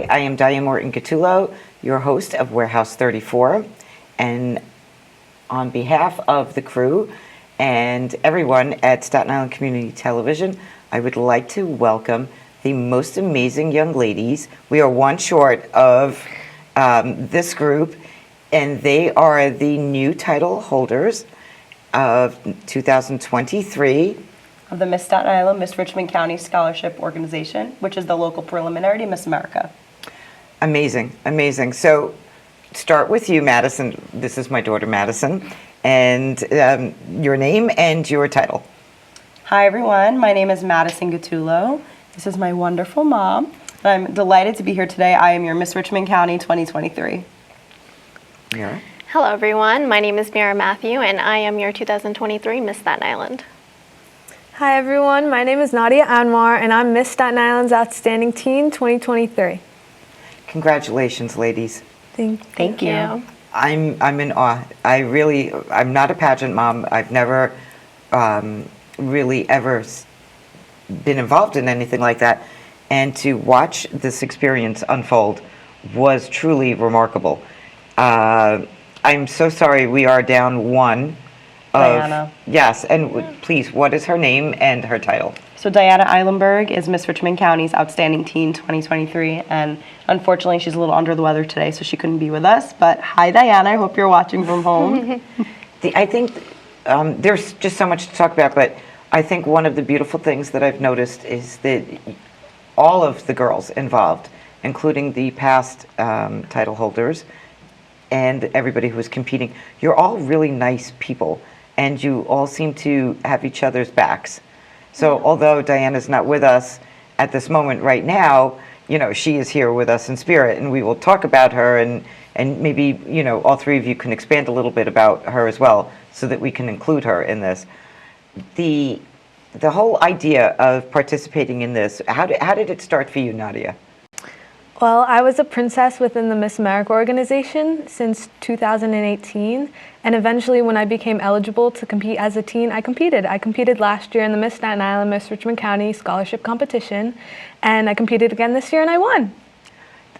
Hi, I am Diane Morton-Gattullo, your host of Warehouse 34, and on behalf of the crew and everyone at Staten Island Community Television, I would like to welcome the most amazing young ladies. We are one short of this group, and they are the new title holders of 2023 of the Miss Staten Island, Miss Richmond County Scholarship Organization, which is the local preliminary to Miss America. Amazing, amazing. So start with you, Madison. This is my daughter, Madison, and your name and your title. Hi, everyone. My name is Madison Gattullo. This is my wonderful mom. I'm delighted to be here today. I am your Miss Richmond County 2023. Meera? Hello, everyone. My name is Meera Matthew, and I am your 2023 Miss Staten Island. Hi everyone, my name is Nadia Anwar and I'm Miss Staten Island's Outstanding Teen 2023. Congratulations, ladies. Thank you. I'm in awe. I'm not a pageant mom. I've never really ever been involved in anything like that. And to watch this experience unfold was truly remarkable. I'm so sorry we are down one. Diana. Yes, and please, what is her name and her title? So Diana Eilenberg is Miss Richmond County's Outstanding Teen 2023, and unfortunately she's a little under the weather today, so she couldn't be with us. But hi, Diana. I hope you're watching from home. I think there's just so much to talk about, but I think one of the beautiful things that I've noticed is that all of the girls involved, including the past title holders and everybody who was competing, you're all really nice people. And you all seem to have each other's backs. So although Diana's not with us at this moment right now, you know, she is here with us in spirit, and we will talk about her, and maybe, you know, all three of you can expand a little bit about her as well so that we can include her in this. The whole idea of participating in this, how did it start for you, Nadia? Well, I was a princess within the Miss America organization since 2018, and eventually when I became eligible to compete as a teen, I competed. I competed last year in the Miss Staten Island, Miss Richmond County Scholarship Competition, and I competed again this year and I won.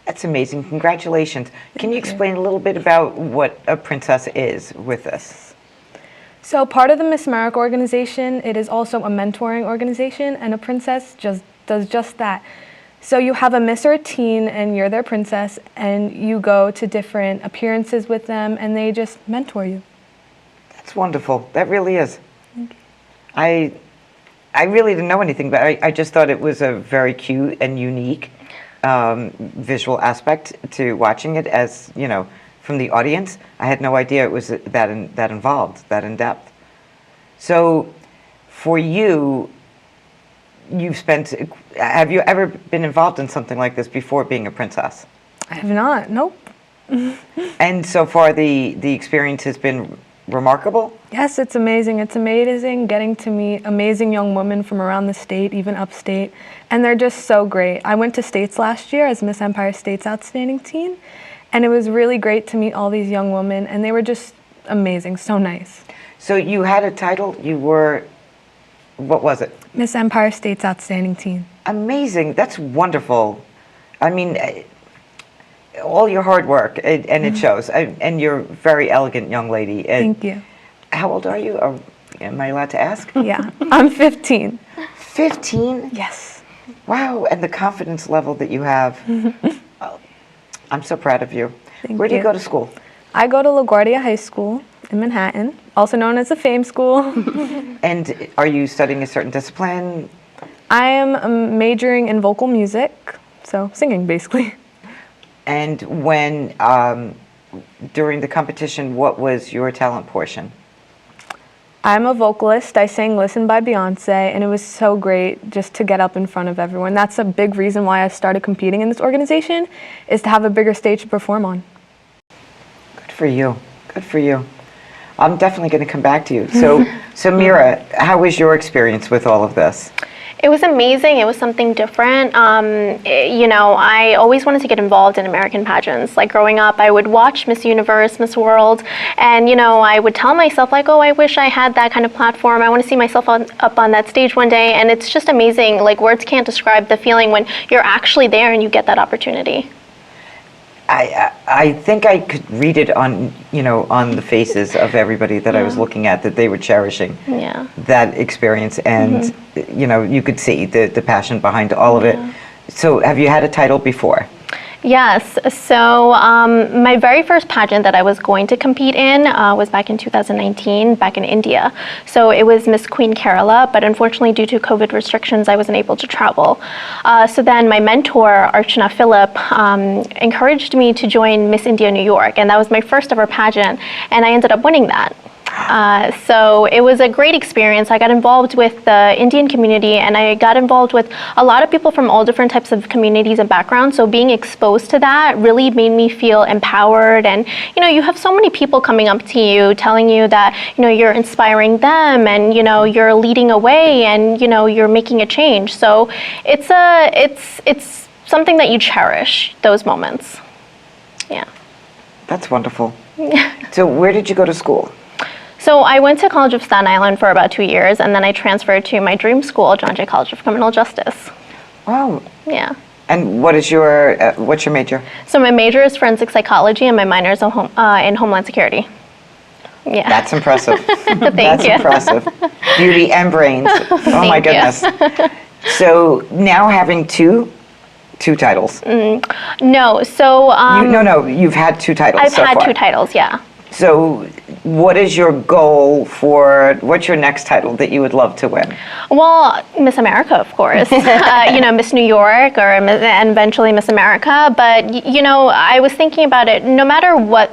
That's amazing. Congratulations. Can you explain a little bit about what a princess is with this? So part of the Miss America organization, it is also a mentoring organization, and a princess just does just that. So you have a miss or a teen and you're their princess, and you go to different appearances with them and they just mentor you. That's wonderful. That really is. Thank you. I really didn't know anything, but I just thought it was a very cute and unique visual aspect to watching it as, you know, from the audience. I had no idea it was that involved, that in depth. So for you, have you ever been involved in something like this before being a princess? I have not, nope. And so far the experience has been remarkable? Yes, it's amazing. It's amazing getting to meet amazing young women from around the state, even upstate, and they're just so great. I went to States last year as Miss Empire State's Outstanding Teen, and it was really great to meet all these young women, and they were just amazing, so nice. So you had a title, you were, what was it? Miss Empire State's Outstanding Teen. Amazing. That's wonderful. I mean, all your hard work, and it shows. And you're a very elegant young lady. Thank you. How old are you? Am I allowed to ask? Yeah, I'm 15. 15? Yes. Wow, and the confidence level that you have. I'm so proud of you. Where do you go to school? I go to LaGuardia High School in Manhattan, also known as the Fame School. And are you studying a certain discipline? I am majoring in vocal music, so singing basically. And when, during the competition, what was your talent portion? I'm a vocalist. I sang Listen by Beyonce, and it was so great just to get up in front of everyone. That's a big reason why I started competing in this organization, is to have a bigger stage to perform on. Good for you. Good for you. I'm definitely going to come back to you. So Meera, how was your experience with all of this? It was amazing. It was something different. You know, I always wanted to get involved in American pageants. Like growing up, I would watch Miss Universe, Miss World, and you know, I would tell myself like, oh, I wish I had that kind of platform. I want to see myself up on that stage one day. And it's just amazing. Like words can't describe the feeling when you're actually there and you get that opportunity. I think I could read it on, you know, on the faces of everybody that I was looking at, that they were cherishing that experience, and you know, you could see the passion behind all of it. So have you had a title before? Yes. So my very first pageant that I was going to compete in was back in 2019, back in India. So it was Miss Queen Kerala, but unfortunately due to COVID restrictions, I wasn't able to travel. So then my mentor, Archana Phillip, encouraged me to join Miss India New York, and that was my first ever pageant, and I ended up winning that. So it was a great experience. I got involved with the Indian community, and I got involved with a lot of people from all different types of communities and backgrounds. So being exposed to that really made me feel empowered. And you know, you have so many people coming up to you, telling you that you know you're inspiring them, and you know you're leading a way, and you know you're making a change. So it's something that you cherish, those moments. Yeah. That's wonderful. So where did you go to school? So I went to College of Staten Island for about 2 years, and then I transferred to my dream school, John Jay College of Criminal Justice. Wow. Yeah. And what is your what's your major? So my major is forensic psychology, and my minor is in Homeland Security. Yeah. That's impressive. Thank That's you. impressive. Beauty and brains. Oh my Thank you. goodness. So now having two titles. No. So No, you've had two titles I've so had far. 2 titles. Yeah. So what is your goal for, what's your next title that you would love to win? Well, Miss America, of course. You know, Miss New York, and eventually Miss America. But you know, I was thinking about it. No matter what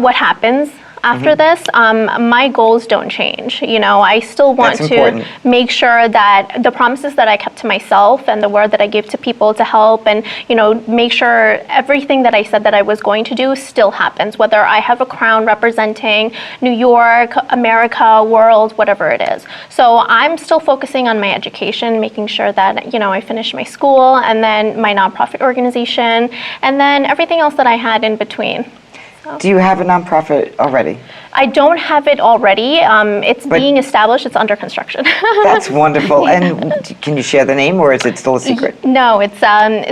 what happens after this, my goals don't change. You know, I still want That's to important. make sure that the promises that I kept to myself and the word that I give to people to help, and you know, make sure everything that I said that I was going to do still happens, whether I have a crown representing New York, America, world, whatever it is. So I'm still focusing on my education, making sure that, you know, I finish my school, and then my nonprofit organization, and then everything else that I had in between. Do you have a nonprofit already? I don't have it already. It's being established. It's under construction. That's wonderful. And can you share the name, or is it still a secret? No, it's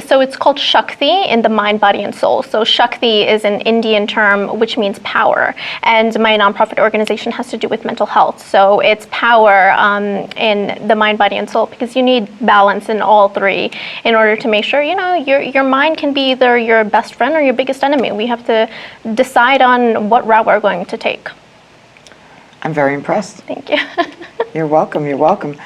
so it's called Shakti in the mind, body, and soul. So Shakti is an Indian term which means power, and my nonprofit organization has to do with mental health. So it's power in the mind, body, and soul, because you need balance in all three in order to make sure, you know, your mind can be either your best friend or your biggest enemy. We have to decide on what route we're going to take. I'm very impressed. Thank you. You're welcome. You're welcome.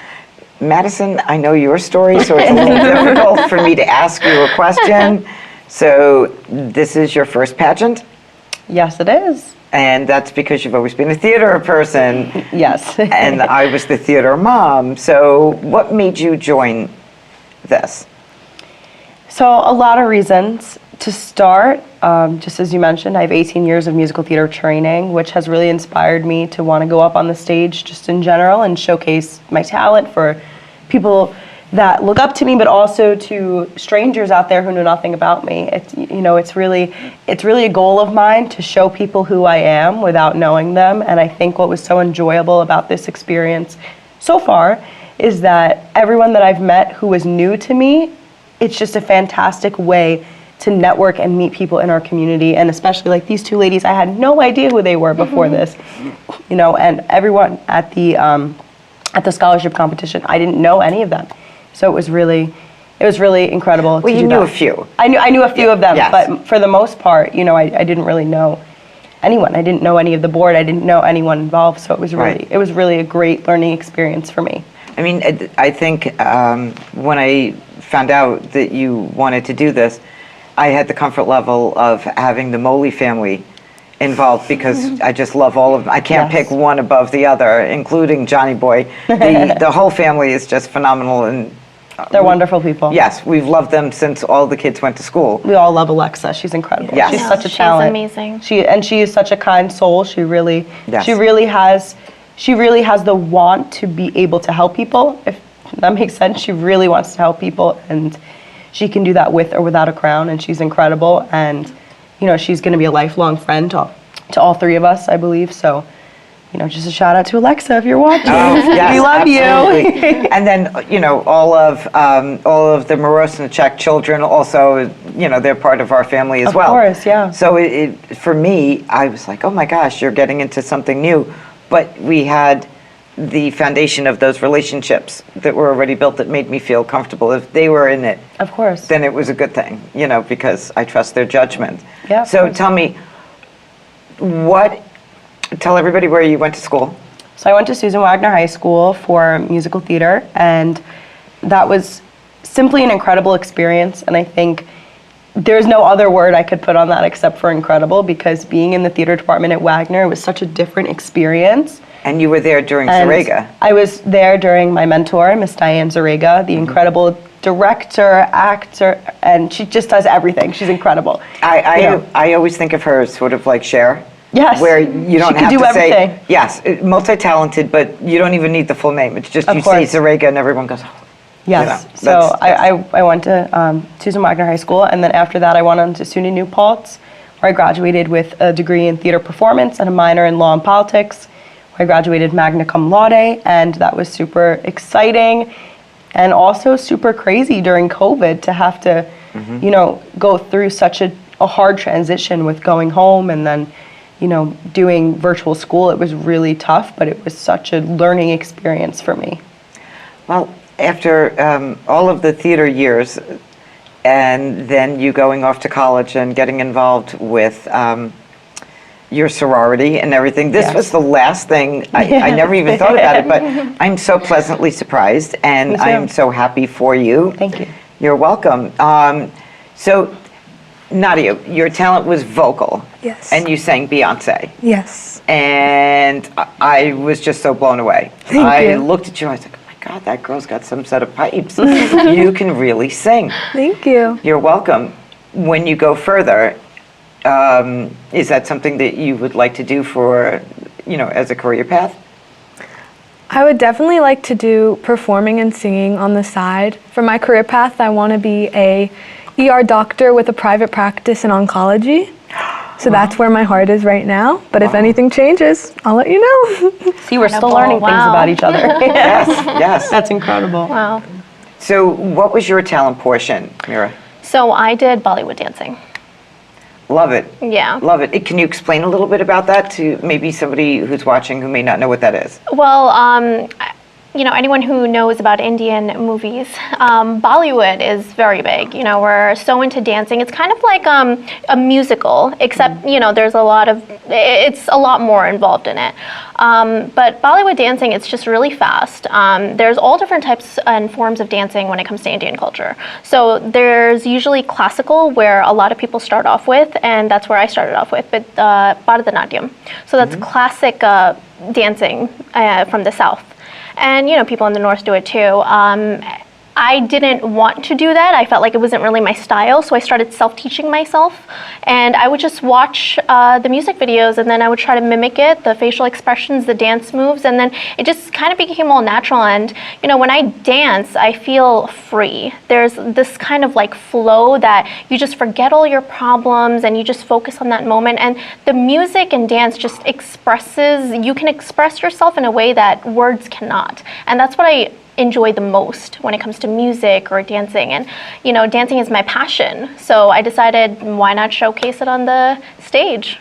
Madison, I know your story, so it's a little difficult for me to ask you a question. So this is your first pageant, Yes, it is. and that's because you've always been a theater person, Yes. and I was the theater mom. So what made you join this? So a lot of reasons. To start, just as you mentioned, I have 18 years of musical theater training, which has really inspired me to want to go up on the stage just in general and showcase my talent for people that look up to me, but also to strangers out there who know nothing about me. It's really a goal of mine to show people who I am without knowing them. And I think what was so enjoyable about this experience so far is that everyone that I've met who was new to me, it's just a fantastic way to network and meet people in our community, and especially like these two ladies, I had no idea who they were before this, you know, and everyone at the scholarship competition, I didn't know any of them, so it was really incredible. Well, you knew a few. I knew a few of them, Yes. but for the most part, you know, I didn't really know anyone. I didn't know any of the board. I didn't know anyone involved, so it was really a great learning experience for me. I mean, I think when I found out that you wanted to do this, I had the comfort level of having the Moley family involved, because I just love all of them. I can't Yes. pick one above the other, including Johnny Boy. The whole family is just phenomenal, and They're wonderful people. yes, we've loved them since all the kids went to school. We all love Alexa. She's incredible. Yes. She's such a She's talent. amazing. She is such a kind soul. She really Yes. has she really has the want to be able to help people, if that makes sense. She really wants to help people, and she can do that with or without a crown, and she's incredible. And, you know, she's going to be a lifelong friend to all three of us, I believe. So, you know, just a shout out to Alexa if you're watching. Oh, yes, we love absolutely. you. And then, you know, all of the Morosnichek children also, you know, they're part of our family as well. Of course, yeah. So for me, I was like, oh my gosh, you're getting into something new. But we had the foundation of those relationships that were already built that made me feel comfortable. If they were in it, Of course. then it was a good thing, you know, because I trust their judgment. Yeah, of So course. tell me, tell everybody where you went to school. So I went to Susan Wagner High School for musical theater, and that was simply an incredible experience. And I think there's no other word I could put on that except for incredible, because being in the theater department at Wagner was such a different experience. And you were there during And Zarega. I was there during my mentor, Miss Diane Zarega, the incredible director, actor, and she just does everything. She's incredible. I always think of her as sort of like Cher. Yes. Where you don't She can have do to everything. say, yes, multi-talented, but you don't even need the full name. It's just Of you course. say Zarega and everyone goes, oh. Yes. You know, So that's- I went to Susan Wagner High School, and then after that I went on to SUNY New Paltz, where I graduated with a degree in theater performance and a minor in law and politics, where I graduated magna cum laude, and that was super exciting and also super crazy during COVID to have to, you know, go through such a hard transition with going home and then, you know, doing virtual school. It was really tough, but it was such a learning experience for me. Well, after all of the theater years, and then you going off to college and getting involved with your sorority and everything, this Yes. was the last thing, I never even thought about it, but I'm so pleasantly surprised, and Me too. I'm so happy for you. Thank you. You're welcome. So, Nadia, your talent was vocal. Yes. And you sang Beyonce. Yes. And I was just so blown away. Thank I you. looked at you, I was like, oh my God, that girl's got some set of pipes. You can really sing. Thank you. You're welcome. When you go further, is that something that you would like to do for, you know, as a career path? I would definitely like to do performing and singing on the side. For my career path, I want to be a ER doctor with a private practice in oncology. So that's where my heart is right now. But if anything changes, I'll let you know. See, we're still Incredible. learning things Wow. about each other. Yes, yes. That's incredible. Wow. So what was your talent portion, Meera? So I did Bollywood dancing. Love it. Yeah. Love it. Can you explain a little bit about that to maybe somebody who's watching who may not know what that is? Well, you know, anyone who knows about Indian movies, Bollywood is very big. You know, we're so into dancing. It's kind of like a musical, except, you know, it's a lot more involved in it. But Bollywood dancing, it's just really fast. There's all different types and forms of dancing when it comes to Indian culture. So there's usually classical, where a lot of people start off with, and that's where I started off with, but Bharatanatyam. So that's classic dancing from the South. And, you know, people in the North do it too. I didn't want to do that. I felt like it wasn't really my style, so I started self-teaching myself. And I would just watch the music videos, and then I would try to mimic it, the facial expressions, the dance moves, and then it just kind of became all natural. And, you know, when I dance, I feel free. There's this kind of like flow that you just forget all your problems and you just focus on that moment. And the music and dance just you can express yourself in a way that words cannot. And that's what I enjoy the most when it comes to music or dancing. And, you know, dancing is my passion. So I decided, why not showcase it on the stage?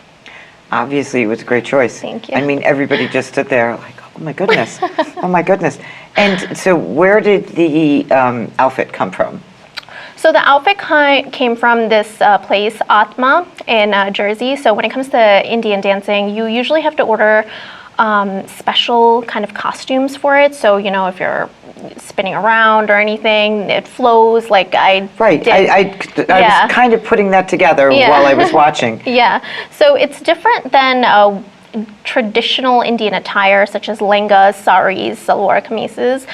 Obviously, it was a great choice. Thank you. I mean, everybody just stood there like, oh my goodness, oh my goodness. And so where did the outfit come from? So the outfit came from this place, Atma, in Jersey. So when it comes to Indian dancing, you usually have to order special kind of costumes for it. So, you know, if you're spinning around or anything, it flows like I Right, did. I Yeah. was kind of putting that together Yeah. while I was watching. Yeah, so it's different than traditional Indian attire, such as lehengas, saris, salwar kameezes.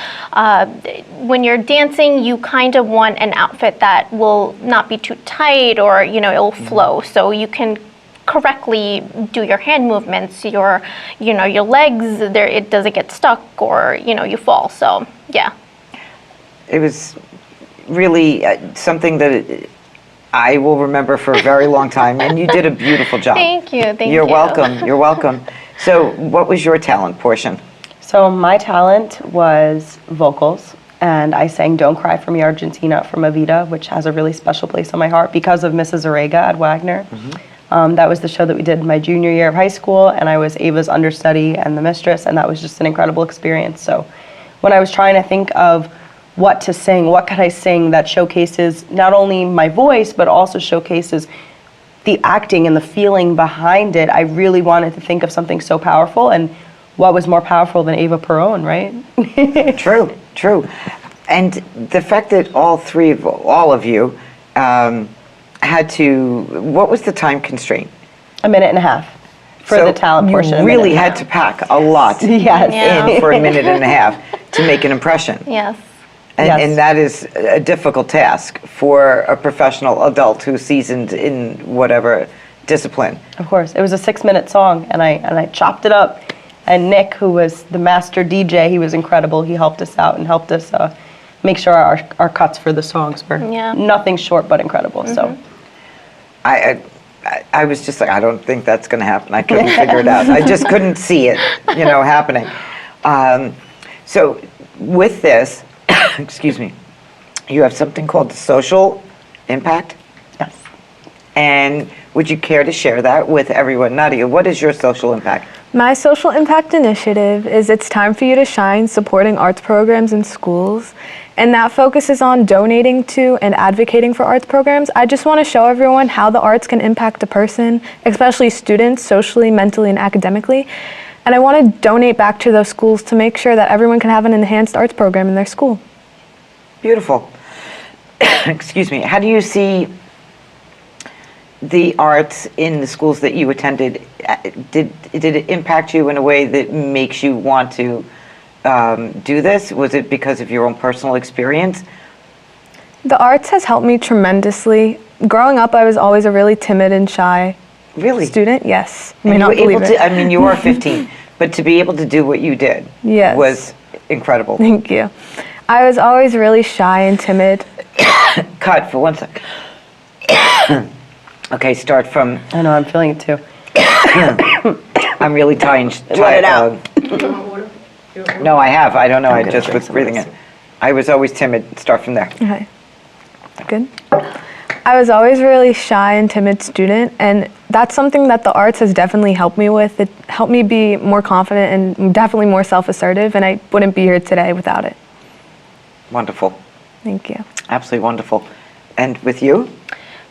When you're dancing, you kind of want an outfit that will not be too tight, or, you know, it will flow. So you can correctly do your hand movements, your legs, there it doesn't get stuck, or you fall. So yeah. It was really something that I will remember for a very long time, and you did a beautiful job. Thank you. You're welcome. You're welcome. So, what was your talent portion? So my talent was vocals, and I sang "Don't Cry for Me, Argentina" from Evita, which has a really special place on my heart because of Mrs. Orega at Wagner. That was the show that we did my junior year of high school, and I was Ava's understudy and the mistress, and that was just an incredible experience. So when I was trying to think of what to sing, what could I sing that showcases not only my voice, but also showcases the acting and the feeling behind it, I really wanted to think of something so powerful, and what was more powerful than Ava Perón, right? True. And the fact that all of you had to, what was the time constraint? A minute and a half for the talent portion. You really had to pack a lot Yes. in for a minute and a half to make an impression. Yes. And that is a difficult task for a professional adult who's seasoned in whatever discipline. Of course. It was a 6-minute song, and I chopped it up. And Nick, who was the master DJ, he was incredible. He helped us out and helped us make sure our cuts for the songs were nothing short but incredible. So I was just like, I don't think that's going to happen. I couldn't figure it out. I just couldn't see it, happening. So with this, excuse me, you have something called the social impact. yes. And would you care to share that with everyone? Nadia, what is your social impact? My social impact initiative is It's Time for You to Shine, supporting arts programs in schools. And that focuses on donating to and advocating for arts programs. I just want to show everyone how the arts can impact a person, especially students, socially, mentally, and academically. And I want to donate back to those schools to make sure that everyone can have an enhanced arts program in their school. Beautiful. Excuse me. How do you see the arts in the schools that you attended? Did it impact you in a way that makes you want to do this? Was it because of your own personal experience? The arts has helped me tremendously. Growing up, I was always a really timid and shy student. Yes. You may not believe it. I mean, you are 15, but to be able to do what you did was incredible. Thank you. I was always really shy and timid. Cut for 1 second. Okay, start from. I know, I'm feeling it too. I'm really tired. Let it out. No, I have. I don't know. I just was breathing it. I was always timid. Start from there. Okay. Good. I was always a really shy and timid student, and that's something that the arts has definitely helped me with. It helped me be more confident and definitely more self-assertive, and I wouldn't be here today without it. Wonderful. Thank you. Absolutely wonderful. And with you?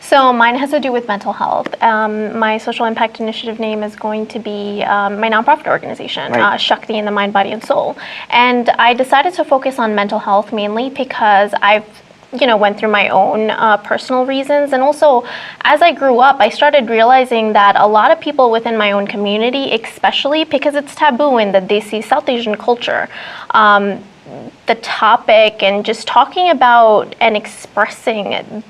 So mine has to do with mental health. My social impact initiative name is going to be my nonprofit organization, Shakti in the Mind, Body, and Soul. And I decided to focus on mental health mainly because I've went through my own personal reasons. And also, as I grew up, I started realizing that a lot of people within my own community, especially because it's taboo in the Desi South Asian culture, the topic and just talking about and expressing,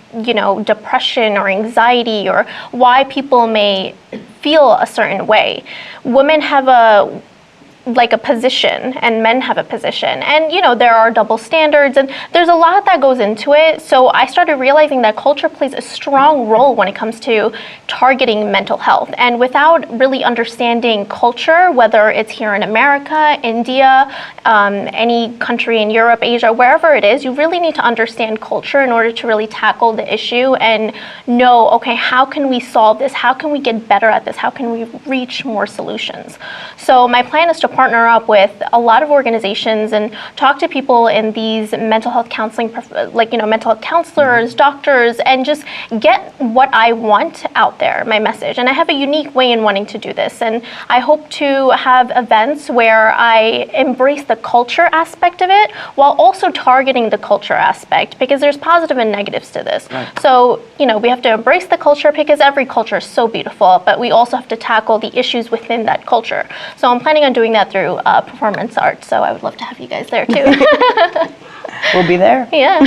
depression or anxiety or why people may feel a certain way. Women have a position and men have a position, and there are double standards and there's a lot that goes into it. So I started realizing that culture plays a strong role when it comes to targeting mental health, and without really understanding culture, whether it's here in America, India, any country in Europe, Asia, wherever it is, you really need to understand culture in order to really tackle the issue and know, okay, how can we solve this? How can we get better at this? How can we reach more solutions? So my plan is to partner up with a lot of organizations and talk to people in these mental health counseling, mental health counselors, doctors, and just get what I want out there, my message. And I have a unique way in wanting to do this. And I hope to have events where I embrace the culture aspect of it while also targeting the culture aspect, because there's positive and negatives to this. Right. So, we have to embrace the culture because every culture is so beautiful, but we also have to tackle the issues within that culture. So I'm planning on doing that through performance arts, so I would love to have you guys there too. we'll be there. Yeah.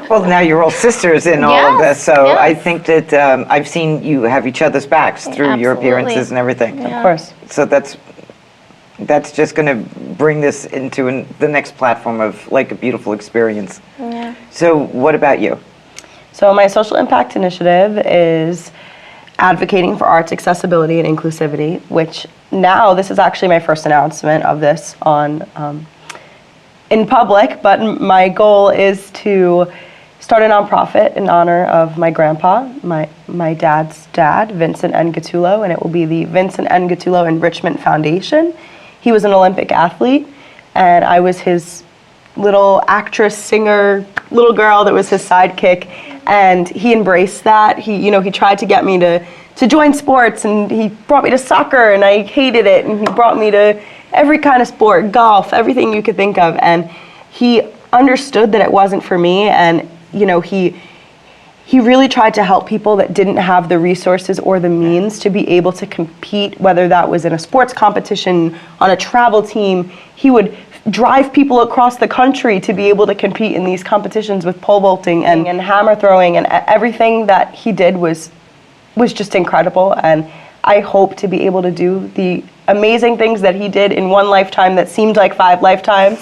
Well, now you're all sisters in all of Yes, this, so yes. I think that I've seen you have each other's backs through your Absolutely. appearances and everything. Of course. So that's just going to bring this into the next platform of like a beautiful experience. Yeah. So what about you? So my social impact initiative is advocating for arts accessibility and inclusivity, which now this is actually my first announcement of this on in public, but my goal is to start a nonprofit in honor of my grandpa, my dad's dad, Vincent N. Gattullo, and it will be the Vincent N. Gattullo Enrichment Foundation. He was an Olympic athlete, and I was his little actress, singer, little girl that was his sidekick, and he embraced that. He tried to get me to join sports, and he brought me to soccer, and I hated it, and he brought me to every kind of sport, golf, everything you could think of, and he understood that it wasn't for me, and he really tried to help people that didn't have the resources or the means to be able to compete, whether that was in a sports competition, on a travel team. He would drive people across the country to be able to compete in these competitions with pole vaulting and hammer throwing, and everything that he did was just incredible. And I hope to be able to do the amazing things that he did in one lifetime that seemed like 5 lifetimes.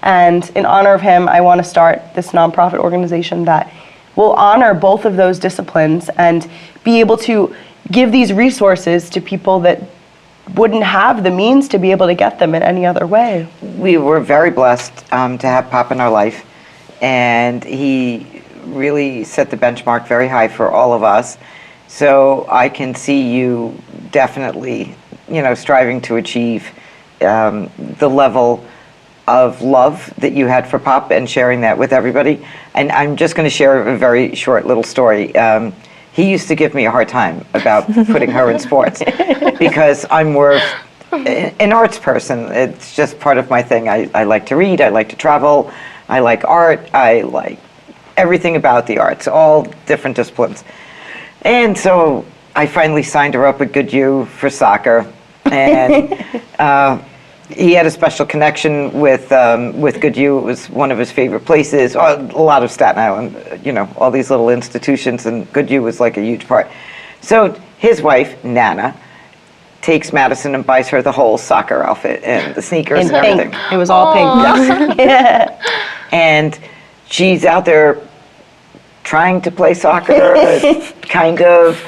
And in honor of him, I want to start this nonprofit organization that will honor both of those disciplines and be able to give these resources to people that wouldn't have the means to be able to get them in any other way. We were very blessed to have Pop in our life, and he really set the benchmark very high for all of us. So I can see you definitely, striving to achieve the level of love that you had for Pop and sharing that with everybody. And I'm just going to share a very short little story. He used to give me a hard time about putting her in sports because I'm more of an arts person. It's just part of my thing. I like to read, I like to travel, I like art, I like everything about the arts, all different disciplines. And so I finally signed her up at Goodhue for soccer, and he had a special connection with Goodhue. It was one of his favorite places. A lot of Staten Island, all these little institutions, and Goodhue was like a huge part. So his wife, Nana, takes Madison and buys her the whole soccer outfit and the sneakers In and pink. everything. It was all pink. Yeah. And she's out there trying to play soccer, kind of,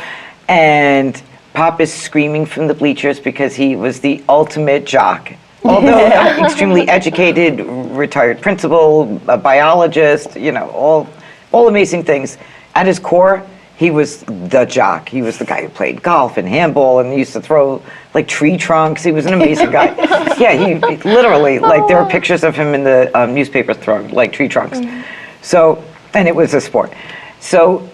and Pop is screaming from the bleachers because he was the ultimate jock. Although extremely educated, retired principal, a biologist, all amazing things. At his core, he was the jock. He was the guy who played golf and handball and used to throw like tree trunks. He was an amazing guy. Yeah, he literally, like there are pictures of him in the newspapers throwing like tree trunks. So, and it was a sport. So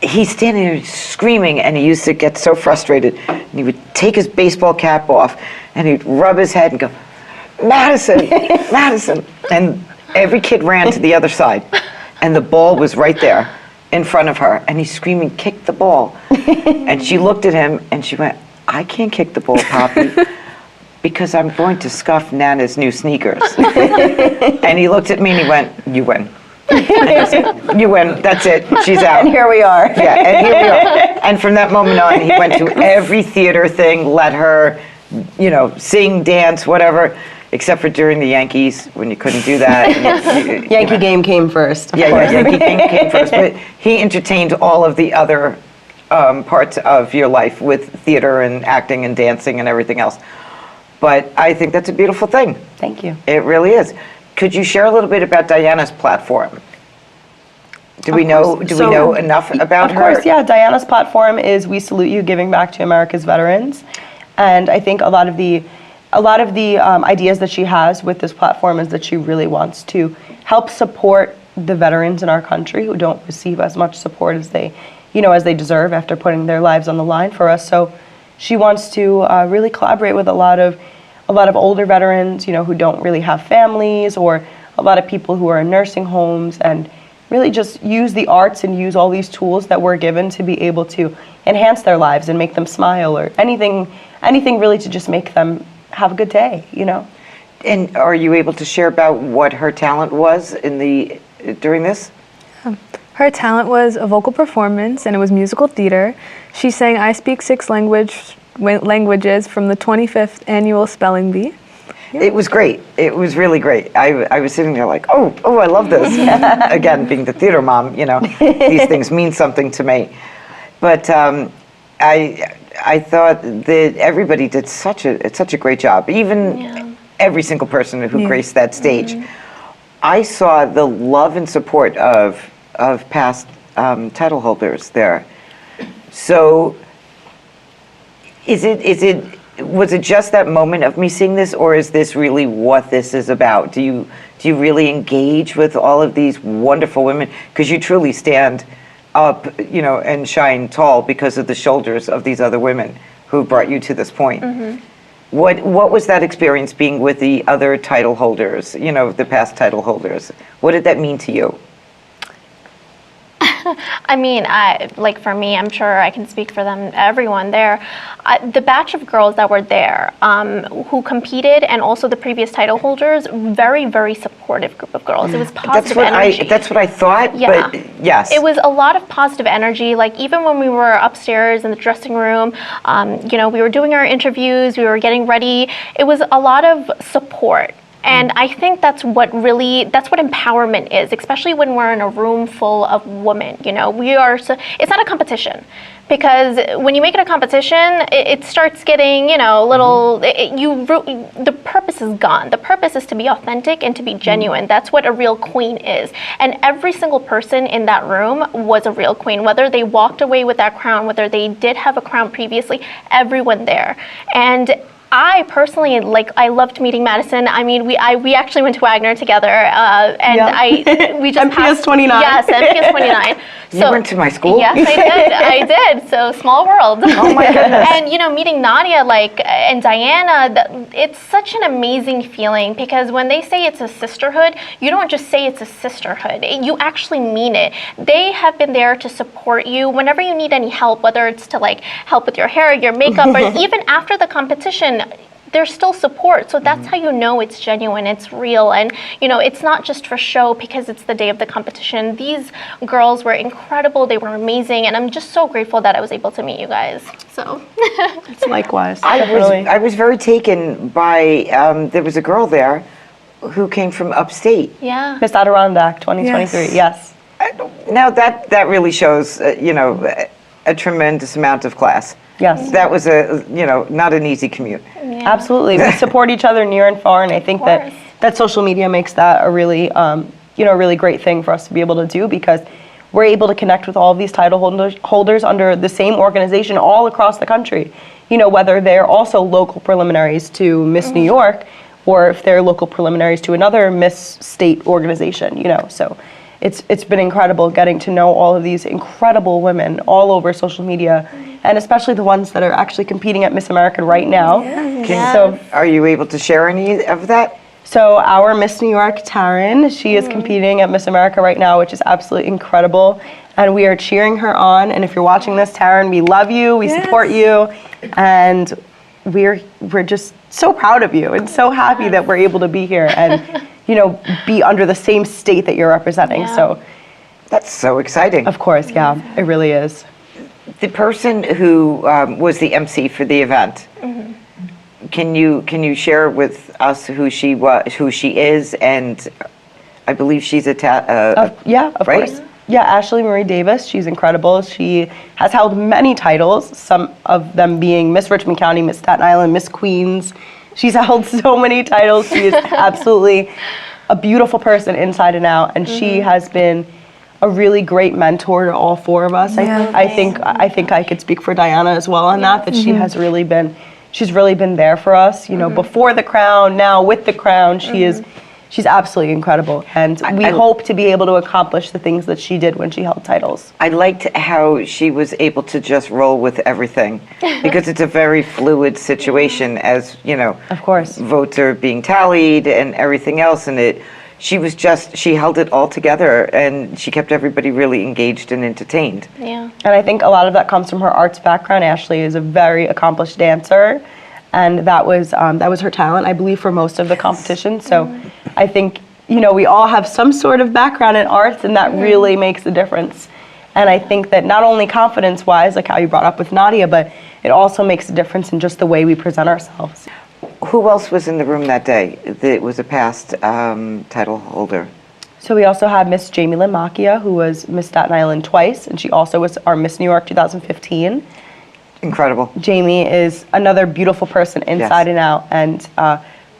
he's standing there screaming, and he used to get so frustrated, and he would take his baseball cap off, and he'd rub his head and go, Madison, Madison. And every kid ran to the other side, and the ball was right there in front of her, and he's screaming, kick the ball. And she looked at him, and she went, I can't kick the ball, Poppy, because I'm going to scuff Nana's new sneakers. And he looked at me, and he went, you win. You win, that's it, she's out. And here we are. Yeah, and here we are. And from that moment on, he went to every theater thing, let her, sing, dance, whatever, except for during the Yankees, when you couldn't do that. Yankee game came first. Of Yeah, course. Yankee game came first. But he entertained all of the other parts of your life with theater and acting and dancing and everything else. But I think that's a beautiful thing. Thank you. It really is. Could you share a little bit about Diana's platform? Do we know enough about her? Of course, yeah. Diana's platform is We Salute You, Giving Back to America's Veterans. And I think a lot of the ideas that she has with this platform is that she really wants to help support the veterans in our country who don't receive as much support as they deserve after putting their lives on the line for us. So she wants to really collaborate with a lot of older veterans, who don't really have families, or a lot of people who are in nursing homes, and really just use the arts and use all these tools that we're given to be able to enhance their lives and make them smile, or anything really to just make them have a good day, And are you able to share about what her talent was during this? Her talent was a vocal performance, and it was musical theater. She sang I Speak Six Languages from the 25th Annual Spelling Bee. It was great. It was really great. I was sitting there like, oh, I love this. Again, being the theater mom, these things mean something to me. But I thought that everybody did such a great job. Even every single person who graced that stage. I saw the love and support of past title holders there. So was it just that moment of me seeing this, or is this really what this is about? Do you really engage with all of these wonderful women? Because you truly stand up, and shine tall because of the shoulders of these other women who brought you to this point. What was that experience being with the other title holders, the past title holders? What did that mean to you? I mean, for me, I'm sure I can speak for them, everyone there. The batch of girls that were there who competed, and also the previous title holders, very, very supportive group of girls. It was positive energy. That's what I thought, yeah. But yes. It was a lot of positive energy. Like, even when we were upstairs in the dressing room, we were doing our interviews, we were getting ready. It was a lot of support. And I think that's what empowerment is, especially when we're in a room full of women. It's not a competition, because when you make it a competition, it starts getting, the purpose is gone. The purpose is to be authentic and to be genuine. That's what a real queen is. And every single person in that room was a real queen, whether they walked away with that crown, whether they did have a crown previously, everyone there. And I personally, I loved meeting Madison. I mean, we actually went to Wagner together, we just MPS passed. 29. Yes, MPS 29. You went to my school? Yes, I did. So, small world. Oh my goodness. And meeting Nadia, and Diana, it's such an amazing feeling, because when they say it's a sisterhood, you don't just say it's a sisterhood. You actually mean it. They have been there to support you whenever you need any help, whether it's to help with your hair, your makeup, or even after the competition. There's still support, so that's how you know it's genuine, it's real, and it's not just for show because it's the day of the competition. These girls were incredible, they were amazing, and I'm just so grateful that I was able to meet you guys. So, Likewise. I was very taken by, there was a girl there who came from upstate. Yeah. Miss Adirondack 2023, yes. Now that really shows, a tremendous amount of class. Yes. That was not an easy commute. Yeah. Absolutely. We support each other near and far, and I think that social media makes that a really, really great thing for us to be able to do, because we're able to connect with all of these title holders under the same organization all across the country. Whether they're also local preliminaries to Miss New York, or if they're local preliminaries to another Miss State organization, So it's been incredible getting to know all of these incredible women all over social media, and especially the ones that are actually competing at Miss America right now. So, are you able to share any of that? So our Miss New York, Taryn, she is competing at Miss America right now, which is absolutely incredible. And we are cheering her on. And if you're watching this, Taryn, we love you, we support you, and we're just so proud of you and so happy that we're able to be here and be under the same state that you're representing. Yeah. So That's so exciting. of course, yeah, it really is. The person who was the MC for the event, can you share with us who she is, and I believe she's Of course. Yeah, Ashley Marie Davis, she's incredible. She has held many titles, some of them being Miss Richmond County, Miss Staten Island, Miss Queens. She's held so many titles. She is absolutely a beautiful person inside and out, and she has been a really great mentor to all four of us. I think I could speak for Diana as well on that she has really been, she's really been there for us, before the crown, now with the crown. She's absolutely incredible, and we hope to be able to accomplish the things that she did when she held titles. I liked how she was able to just roll with everything, because it's a very fluid situation, as Of course. votes are being tallied and everything else, and she held it all together, and she kept everybody really engaged and entertained. Yeah. And I think a lot of that comes from her arts background. Ashley is a very accomplished dancer, and that was her talent, I believe, for most of the competition. So I think, we all have some sort of background in arts, and that really makes a difference. And I think that not only confidence-wise, like how you brought up with Nadia, but it also makes a difference in just the way we present ourselves. Who else was in the room that day that was a past title holder? So we also had Miss Jamie Lynn Macchia, who was Miss Staten Island twice, and she also was our Miss New York 2015. Incredible. Jamie is another beautiful person inside and out, and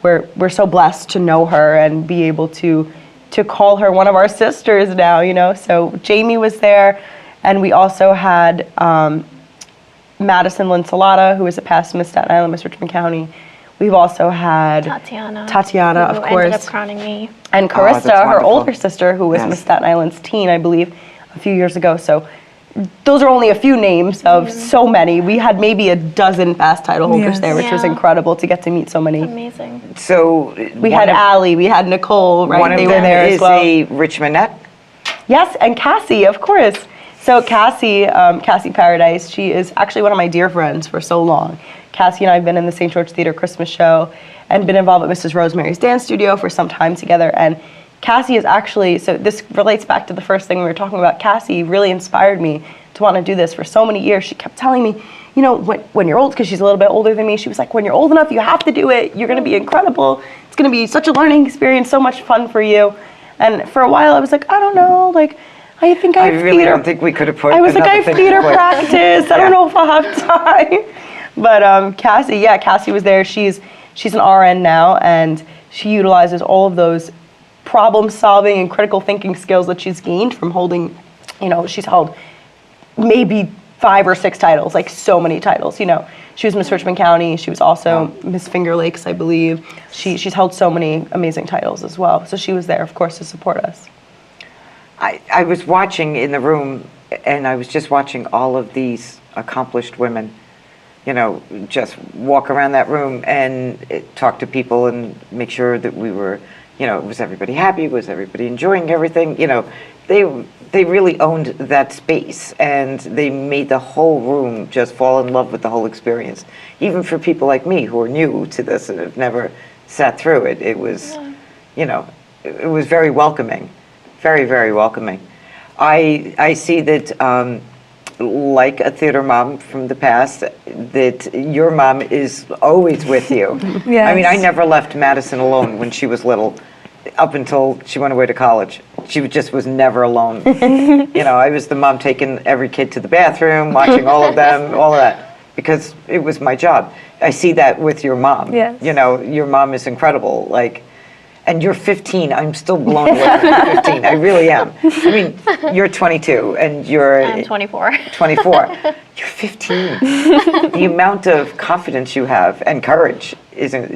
we're so blessed to know her and be able to call her one of our sisters now, So Jamie was there, and we also had Madison Gattullo, who was a past Miss Staten Island, Miss Richmond County. We've also had Tatiana, of who course. ended up crowning me. And Oh, that's Carissa, her wonderful. older sister, who was Yes. Miss Staten Island's teen, I believe, a few years ago. So those are only a few names of so many. We had maybe a dozen past title holders Yes. there, which was Yeah. incredible to get to meet so many. Amazing. So We had Allie, we had Nicole, right? One of They were them there is as well. a Richmondette. Yes, and Cassie, of course. So Cassie Paradise, she is actually one of my dear friends for so long. Cassie and I have been in the St. George Theater Christmas show and been involved with Mrs. Rosemarie's dance studio for some time together. And Cassie is actually, so this relates back to the first thing we were talking about. Cassie really inspired me to want to do this for so many years. She kept telling me, when you're old, because she's a little bit older than me, she was like, when you're old enough, you have to do it. You're going to be incredible. It's going to be such a learning experience, so much fun for you. And for a while, I was like, I don't know, I think I have really theater. don't think we could have put I was like, another I have thing theater quick. practice. I don't know if I'll have time. But Cassie was there. She's an RN now, and she utilizes all of those problem solving and critical thinking skills that she's gained from holding, she's held maybe 5 or 6 titles, like so many titles. She was Miss Richmond County. She was also Miss Finger Lakes, I believe. She's held so many amazing titles as well. So she was there, of course, to support us. I was watching in the room, and I was just watching all of these accomplished women, just walk around that room and talk to people and make sure that we were, was everybody happy? Was everybody enjoying everything? They really owned that space, and they made the whole room just fall in love with the whole experience. Even for people like me who are new to this and have never sat through it, it was, it was very welcoming. Very, very welcoming. I see that, like a theater mom from the past, that your mom is always with you. Yes. I mean, I never left Madison alone when she was little, up until she went away to college. She just was never alone. I was the mom taking every kid to the bathroom, watching all of them, all of that, because it was my job. I see that with your mom. Yes. Your mom is incredible. And you're 15. I'm still blown away at 15. I really am. I mean, you're 22 and you're... I'm 24. 24. You're 15. The amount of confidence you have and courage isn't,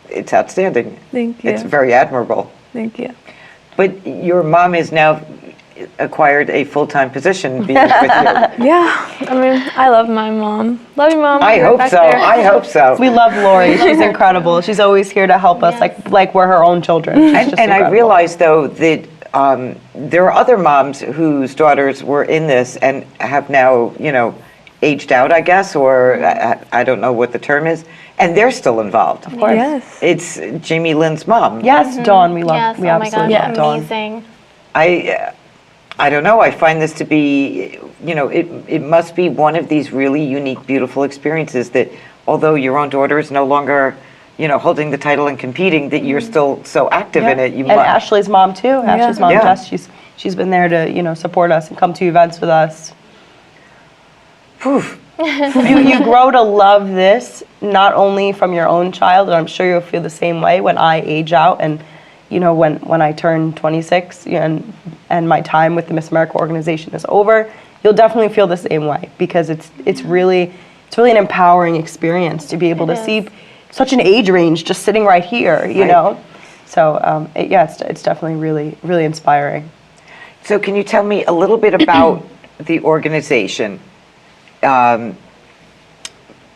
it's outstanding. Thank you. It's very admirable. Thank you. But your mom is now acquired a full-time position being with you. Yeah, I mean, I love my mom. Love you, Mom. I You're hope back so. there. I hope so. We love Lori. She's incredible. She's always here to help us, Yes. like we're her own children. She's just And I incredible. realize, though, that there are other moms whose daughters were in this and have now, aged out, I guess, or I don't know what the term is, and they're still involved. Of course. Yes. It's Jamie Lynn's mom. Yes, Dawn. We love. Yes, We oh my absolutely gosh, love Dawn. amazing. I don't know. I find this to be, it must be one of these really unique, beautiful experiences that although your own daughter is no longer, holding the title and competing, that you're still so active in it. And Ashley's mom too. Ashley's mom, Yeah. Jess. She's been there to support us and come to events with us. Whew. You grow to love this not only from your own child, and I'm sure you'll feel the same way when I age out and when I turn 26 and my time with the Miss America organization is over. You'll definitely feel the same way because it's really an empowering experience to be able to see such an age range just sitting right here, you know. So it's definitely really, really inspiring. So can you tell me a little bit about the organization?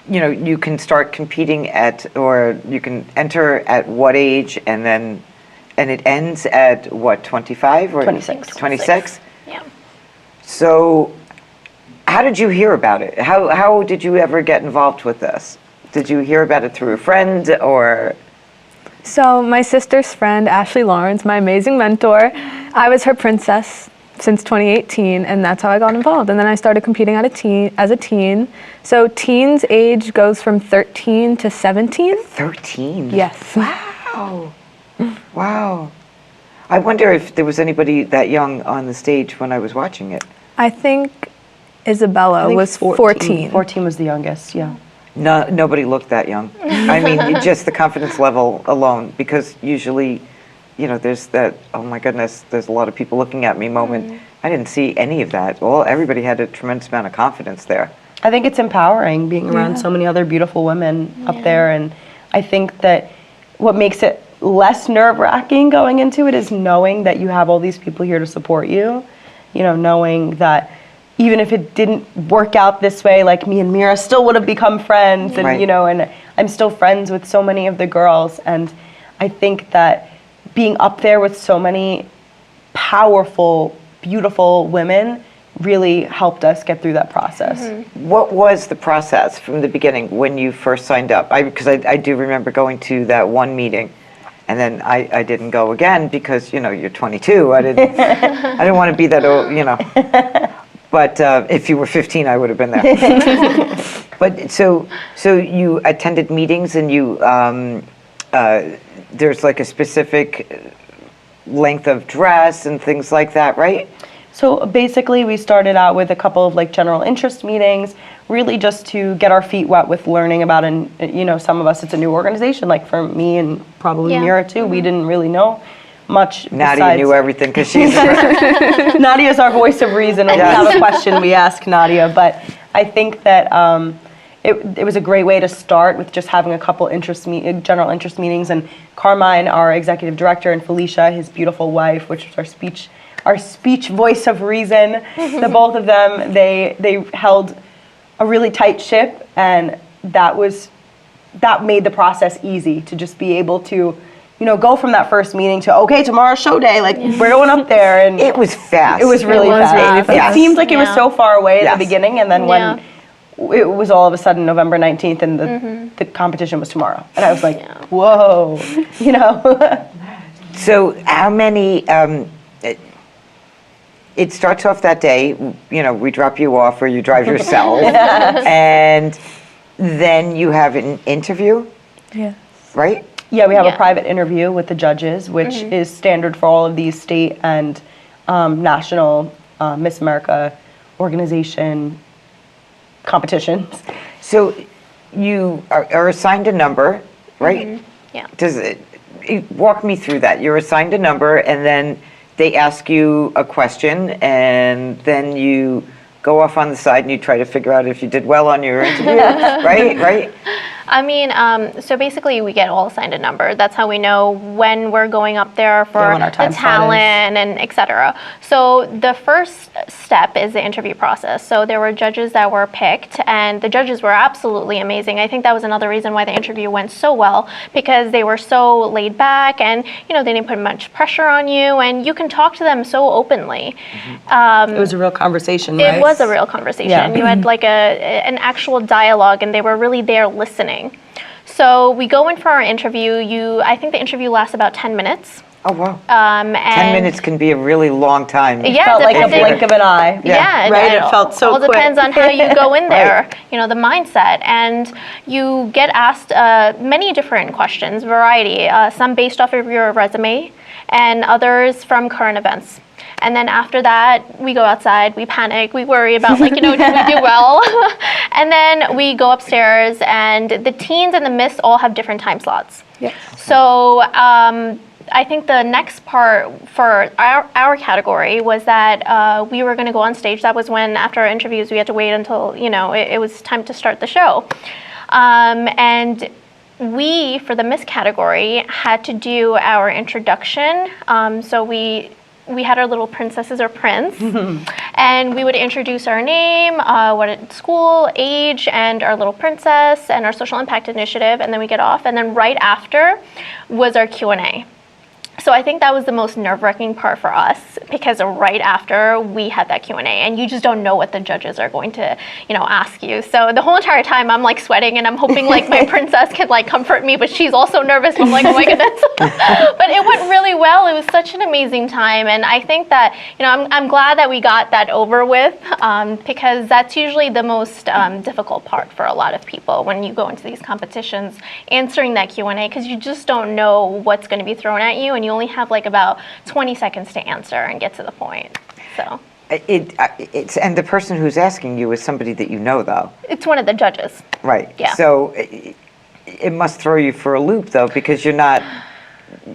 You can start competing or you can enter at what age, and it ends at what, 25 or 26. 26? Yeah. So how did you hear about it? How did you ever get involved with this? Did you hear about it through a friend or? So my sister's friend, Ashley Lawrence, my amazing mentor, I was her princess since 2018, and that's how I got involved. And then I started competing as a teen. So teens age goes from 13 to 17. 13? Yes. Wow. Wow. I wonder if there was anybody that young on the stage when I was watching it. I think Isabella was 14. 14 was the youngest, yeah. No, nobody looked that young. I mean, just the confidence level alone, because usually, you know, there's that, oh my goodness, there's a lot of people looking at me moment. I didn't see any of that. Well, everybody had a tremendous amount of confidence there. I think it's empowering being around so many other beautiful women up there, and I think that what makes it less nerve-wracking going into it is knowing that you have all these people here to support you, you know, knowing that even if it didn't work out this way, like me and Meera still would have become friends, and you know, and I'm still friends with so many of the girls, and I think that being up there with so many powerful, beautiful women really helped us get through that process. What was the process from the beginning when you first signed up? Because I do remember going to that one meeting, and then I didn't go again because, you know, you're 22. I didn't want to be that old, you know. But if you were 15, I would have been there. But so you attended meetings, and you there's like a specific length of dress and things like that, right? So basically, we started out with a couple of like general interest meetings, really just to get our feet wet with learning about, and you know, some of us, it's a new organization. Like for me and probably Meera too, we didn't really know much. Nadia knew everything because she's Nadia's our voice of reason. When we have a question, we ask Nadia. But I think that it was a great way to start with just having a couple general interest meetings. And Carmine, our executive director, and Felicia, his beautiful wife, which was our speech voice of reason. The both of them, they held a really tight ship, and that made the process easy to just be able to, you know, go from that first meeting to, okay, tomorrow's show day, like we're going up there. And it was fast. It was really fast. It seemed like it was so far away at the beginning, and then when it was all of a sudden November 19th, and the competition was tomorrow, and I was like, whoa, you know. So how many? It starts off that day, you know, we drop you off or you drive yourself, and then you have an interview, right? Yeah, we have a private interview with the judges, which is standard for all of these state and national Miss America organization competitions. So you are assigned a number, right? Yeah. Walk me through that. You're assigned a number, and then they ask you a question, and then you go off on the side and you try to figure out if you did well on your interview, right? I mean, so basically we get all assigned a number. That's how we know when we're going up there for when our time the talent and et cetera. So the first step is the interview process. So there were judges that were picked, and the judges were absolutely amazing. I think that was another reason why the interview went so well, because they were so laid back, and you know, they didn't put much pressure on you, and you can talk to them so openly. It was a real conversation, right? It was a real conversation. Yeah. You had like an actual dialogue, and they were really there listening. So we go in for our interview. I think the interview lasts about 10 minutes. Oh, wow. And 10 minutes can be a really long time. Yeah, felt like a blink of an eye. Yeah, right. It felt so quick. All depends on how you go in there. You know, the mindset, and you get asked many different questions, variety. Some based off of your resume, and others from current events. And then after that, we go outside, we panic, we worry about, like, you know, did we do well? And then we go upstairs, and the teens and the Miss all have different time slots. Yes. So I think the next part for our category was that we were going to go on stage. That was when, after our interviews, we had to wait until, you know, it was time to start the show. And we, for the Miss category, had to do our introduction. So we had our little princesses or prince, and we would introduce our name, what school, age, and our little princess, and our social impact initiative, and then we get off. And then right after was our Q&A. So So I think that was the most nerve-wracking part for us, because right after we had that Q&A, and you just don't know what the judges are going to, ask you. So the whole entire time I'm like sweating, and I'm hoping like my princess could like comfort me, but she's also nervous. I'm like, oh my goodness. But it went really well. It was such an amazing time, and I think that I'm glad that we got that over with, because that's usually the most difficult part for a lot of people when you go into these competitions, answering that Q&A, because you just don't know what's going to be thrown at you, and you only have like about 20 seconds to answer and get to the point. So It's and the person who's asking you is somebody that you know, though. it's one of the judges. Right. Yeah. So it must throw you for a loop, though, because you're not,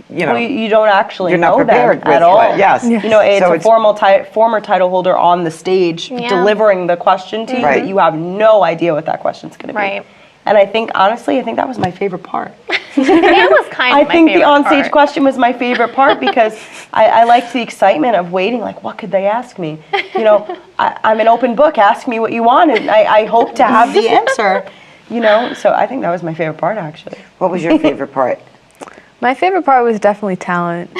Well, you don't actually you're not know prepared them with at all. what- yes. It's So a former title holder on the stage Yeah. delivering the question to you, Right. but you have no idea what that question's going to be. Right. And I think, honestly, that was my favorite part. It was kind of I my think the favorite onstage part. question was my favorite part because I liked the excitement of waiting, like, what could they ask me? I'm an open book, ask me what you want, and I hope to have the answer, So I think that was my favorite part, actually. What was your favorite part? My favorite part was definitely talent.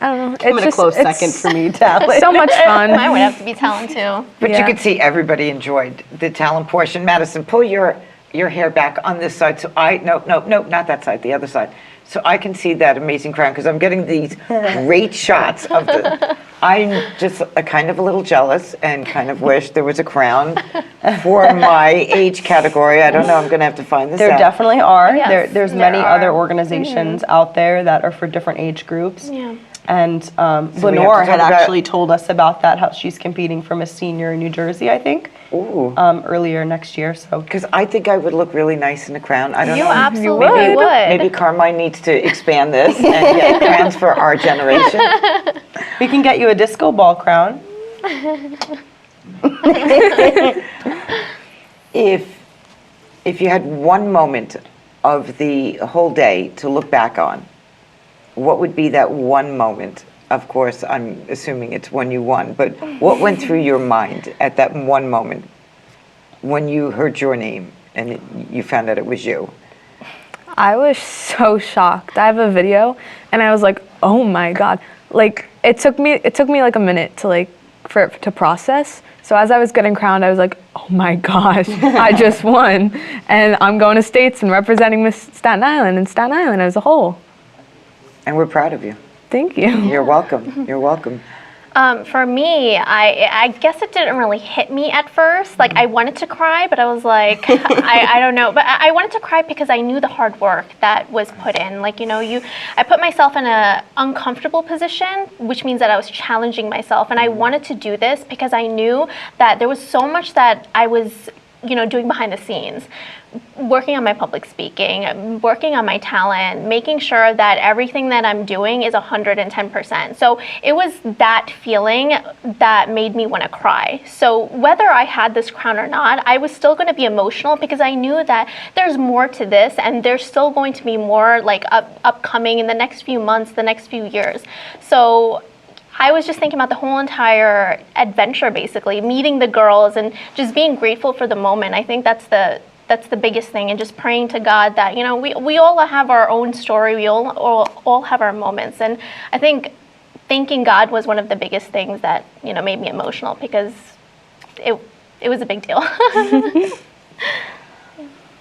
I don't know. I'm in a close second for me, talent. So much fun. Mine would have to be talent too. But you Yeah. could see everybody enjoyed the talent portion. Madison, pull your hair back on this side. So nope, not that side, the other side. So I can see that amazing crown because I'm getting these great shots of I'm just kind of a little jealous and kind of wish there was a crown for my age category. I don't know, I'm going to have to find this There out. definitely are. Yes, There's there many are. other organizations out there that are for different age groups. Yeah. And we have to Lenore had talk about- actually told us about that, how she's competing for Miss Senior in New Jersey, I think, Ooh. earlier next year. So Because I think I would look really nice in a crown. I don't You know. absolutely would. Maybe Carmine needs to expand this and get crowns for our generation. we can get you a disco ball crown. If you had one moment of the whole day to look back on, what would be that one moment? Of course, I'm assuming it's when you won, but what went through your mind at that one moment when you heard your name and you found out it was you? I was so shocked. I have a video, and I was like, "Oh my god!" Like it took me like a minute to process. So as I was getting crowned, I was like, "Oh my gosh, I just won, and I'm going to States and representing Miss Staten Island and Staten Island as a whole." And we're proud of you. Thank you. You're welcome. You're welcome. For me, I guess it didn't really hit me at first. Like, I wanted to cry, but I was like, I don't know. But I wanted to cry because I knew the hard work that was put in. Like, I put myself in an uncomfortable position, which means that I was challenging myself. And I wanted to do this because I knew that there was so much that I was doing behind the scenes, working on my public speaking, working on my talent, making sure that everything that I'm doing is 110%. So it was that feeling that made me want to cry. So whether I had this crown or not, I was still going to be emotional because I knew that there's more to this, and there's still going to be more like upcoming in the next few months, the next few years. So I was just thinking about the whole entire adventure, basically, meeting the girls and just being grateful for the moment. I think that's the biggest thing, and just praying to God that, we all have our own story, we all have our moments. And I think thanking God was one of the biggest things that, made me emotional, because it was a big deal.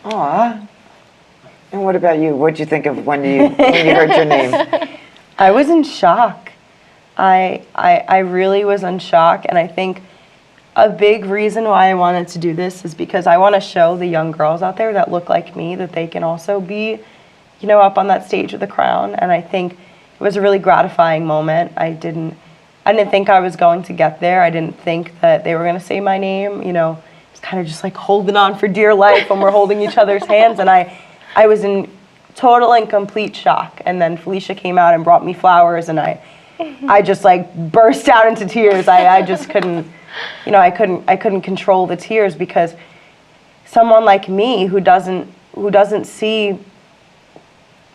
Aw. And what about you? What'd you think of when you heard your name? I was in shock. I really was in shock, and I think a big reason why I wanted to do this is because I want to show the young girls out there that look like me that they can also be, up on that stage with the crown. And I think it was a really gratifying moment. I didn't think I was going to get there. I didn't think that they were going to say my name. It's kind of just like holding on for dear life when we're holding each other's hands. And I was in total and complete shock. And then Felicia came out and brought me flowers, and I just burst out into tears. I just couldn't, I couldn't control the tears, because someone like me who doesn't see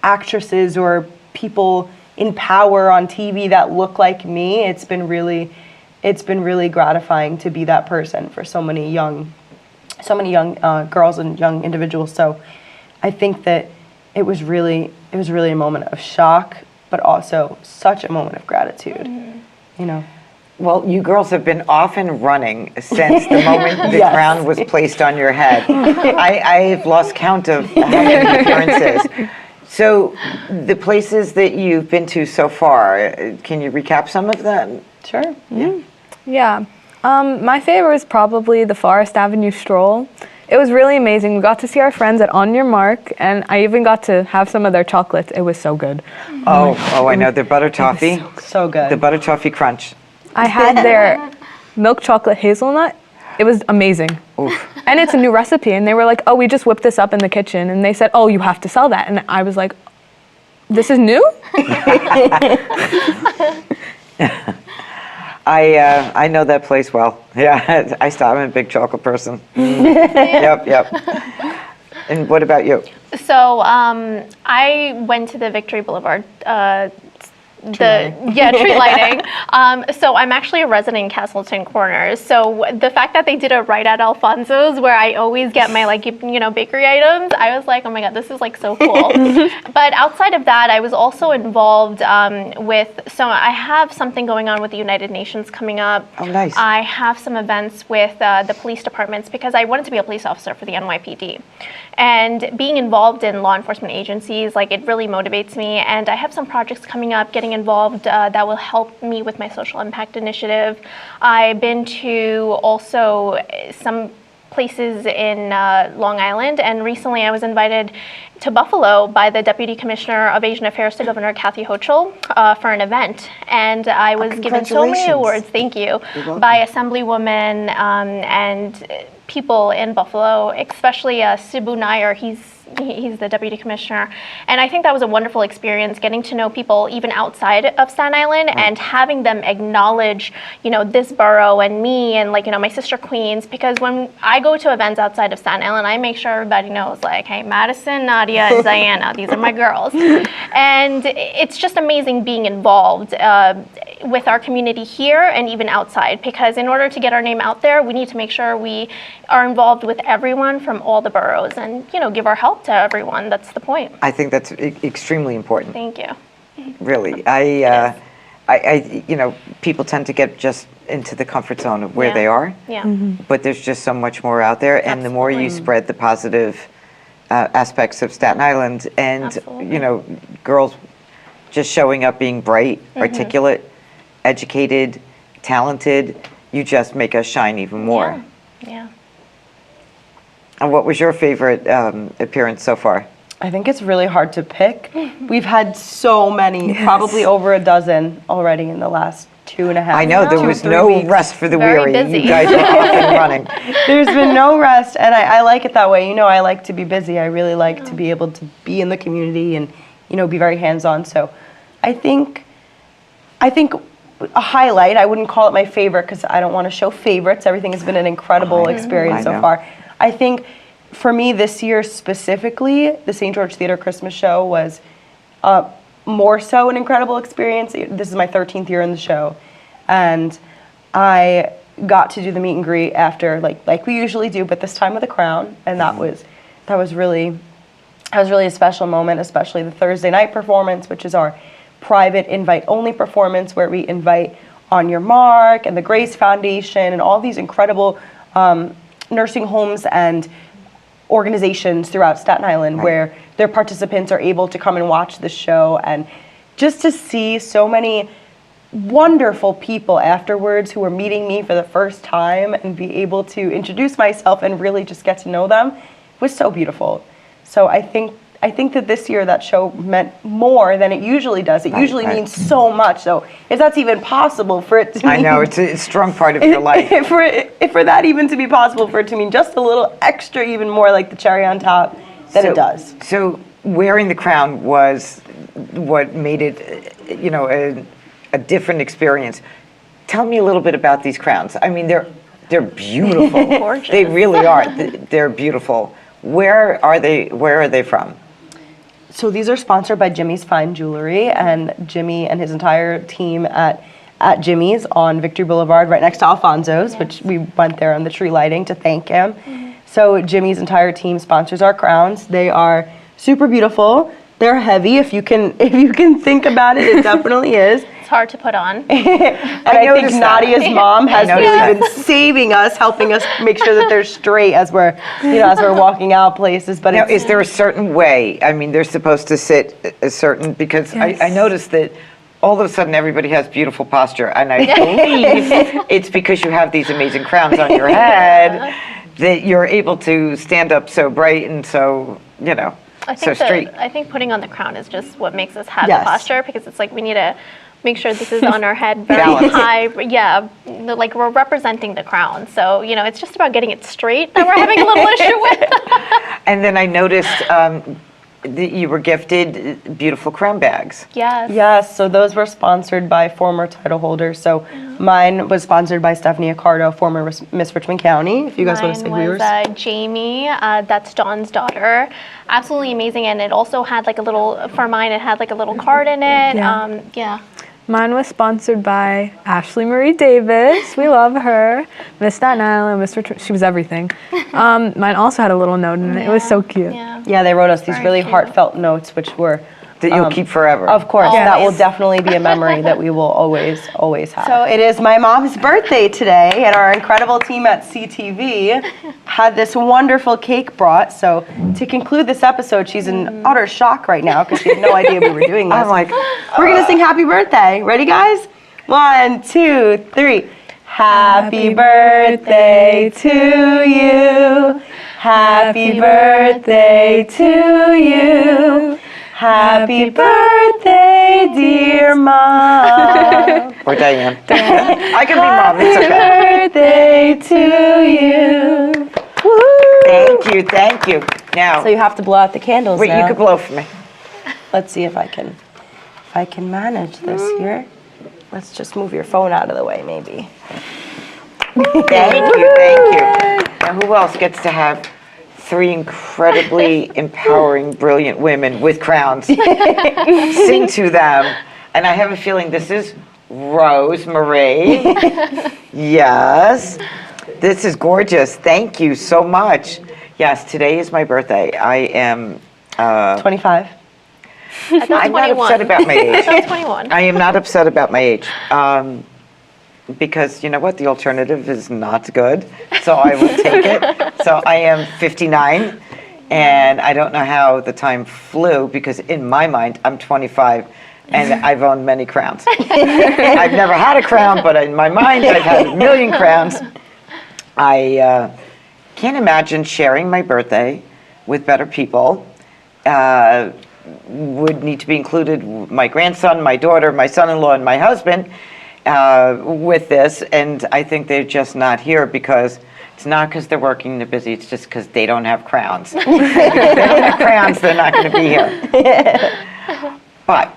actresses or people in power on TV that look like me, it's been really gratifying to be that person for so many young girls and young individuals. So I think that it was really a moment of shock, but also such a moment of gratitude, you know. Well, you girls have been off and running since the moment the Yes. crown was placed on your head. I've lost count of how many appearances. So, the places that you've been to so far, can you recap some of them? Sure. Yeah. My favorite was probably the Forest Avenue stroll. It was really amazing. We got to see our friends at On Your Mark, and I even got to have some of their chocolates. It was so good. Oh, I know, their butter toffee. So good. The butter toffee crunch. I had their milk chocolate hazelnut. It was amazing. Oof. And it's a new recipe. And they were like, oh, we just whipped this up in the kitchen. And they said, oh, you have to sell that. And I was like, this is new? I know that place well. Yeah, I'm a big chocolate person. Yep. And what about you? So I went to the Victory Boulevard tree lighting. So I'm actually a resident in Castleton Corners. So the fact that they did it right at Alfonso's, where I always get my bakery items, I was like, oh my god, this is like so cool. But outside of that, I was also involved so I have something going on with the United Nations coming up. Oh, nice. I have some events with the police departments because I wanted to be a police officer for the NYPD. And being involved in law enforcement agencies, it really motivates me. And I have some projects coming up, getting involved that will help me with my social impact initiative. I've been to also some places in Long Island, and recently I was invited to Buffalo by the Deputy Commissioner of Asian Affairs to Governor Kathy Hochul for an event. And I was given so many congratulations. awards, thank you, by Assemblywomen and people in Buffalo, especially Sibu Nair. He's the deputy commissioner, and I think that was a wonderful experience, getting to know people even outside of Staten Island and having them acknowledge, this borough and me and my sister Queens. Because when I go to events outside of Staten Island, I make sure everybody knows, hey, Madison, Nadia, and Diana, these are my girls, and it's just amazing being involved with our community here and even outside. Because in order to get our name out there, we need to make sure we are involved with everyone from all the boroughs and give our help to everyone. That's the point. I think that's extremely important. Thank you. Really, people tend to get just into the comfort zone of where they are. Yeah. But there's just so much more out there, and the more you spread the positive aspects of Staten Island, and Absolutely. girls just showing up, being bright, articulate, educated, talented, you just make us shine even more. Yeah. And what was your favorite appearance so far? I think it's really hard to pick. We've had so many, probably over a dozen already in the last 2.5. I know, there was 2 or 3 no weeks. rest for the Very weary. busy. You guys were off and running. There's been no rest, and I like it that way. I like to be busy. I really like to be able to be in the community and, be very hands-on. So I think a highlight, I wouldn't call it my favorite because I don't want to show favorites. Everything has been an incredible experience I know. so far. I think for me this year specifically, the St. George Theater Christmas show was more so an incredible experience. This is my 13th year in the show, and I got to do the meet and greet after, like we usually do, but this time with a crown, and that was really a special moment, especially the Thursday night performance, which is our private invite-only performance where we invite On Your Mark and the Grace Foundation and all these incredible nursing homes and organizations throughout Staten Island where their participants are able to come and watch the show, and just to see so many wonderful people afterwards who were meeting me for the first time and be able to introduce myself and really just get to know them was so beautiful. So I think that this year that show meant more than it usually does. It usually means so much. So if that's even possible for it to I know, it's a strong part of your life. if for that even to be possible for it to mean just a little extra, even more like the cherry on top, then it does. So wearing the crown was what made it, a different experience. Tell me a little bit about these crowns. I mean, they're beautiful. Gorgeous. They really are. They're beautiful. Where are they from? So these are sponsored by Jimmy's Fine Jewelry, and Jimmy and his entire team at Jimmy's on Victory Boulevard, right next to Alfonso's, which we went there on the tree lighting to thank him. So Jimmy's entire team sponsors our crowns. They are super beautiful. They're heavy. If you can think about it, it definitely is. It's hard to put on. And I think noticed that. Nadia's mom has noticed really that. been saving us, helping us make sure that they're straight as we're walking out places. But Now, it's, is there a certain way? I mean, they're supposed to sit a certain, because I Yes. noticed that all of a sudden everybody has beautiful posture, and I believe it's because you have these amazing crowns on your head that you're able to stand up so bright and so, I so think straight. I think putting on the crown is just what makes us have Yes. the posture, because it's like we need to make sure this is on our head very Balance. high. Yeah, like we're representing the crown. So, it's just about getting it straight that we're having a little issue with. And then I noticed that you were gifted beautiful crown bags. Yes. yes, so those were sponsored by former title holders. So mine was sponsored by Stephanie Accardo, former Miss Richmond County. If you guys want to say Mine who was yours. Jamie. That's Dawn's daughter. Absolutely amazing, and it also had like a little. For mine, it had like a little card in it. Yeah. Yeah. Mine was sponsored by Ashley Marie Davis. We love her. Miss Staten Island, Miss Richmond. She was everything. Mine also had a little note in it. It was so cute. Yeah. Yeah, they wrote us these Very really cute. heartfelt notes, which were That you'll keep forever. Of course, that will Always. definitely be a memory that we will always have. So it is my mom's birthday today, and our incredible team at CTV had this wonderful cake brought. So to conclude this episode, she's in utter shock right now because she had no idea we were doing this. I'm like, We're gonna sing happy birthday. Ready, guys? 1, 2, 3. Happy birthday to you. Happy birthday to you. Happy birthday, dear Mom. or Diane. I can be Mom, it's okay. Birthday to you. Woo! Thank you. Now, So you have to blow out the candles wait, now. you could blow for me. Let's see if I can manage this here. Let's just move your phone out of the way, maybe. Thank you. Now, who else gets to have 3 incredibly empowering, brilliant women with crowns sing to them? And I have a feeling this is Rosemarie. Yes. This is gorgeous. Thank you so much. Yes, today is my birthday. I am... 25. I thought I'm not 21. upset about my age. I thought 21. I am not upset about my age. Because you know what? The alternative is not good. So I will take it. So I am 59. And I don't know how the time flew because in my mind, I'm 25 and I've owned many crowns. I've never had a crown, but in my mind, I've had a million crowns. I can't imagine sharing my birthday with better people. Would need to be included my grandson, my daughter, my son-in-law, and my husband with this. And I think they're just not here because it's not because they're working, they're busy. It's just because they don't have crowns. If they don't have crowns, they're not going to be here. But,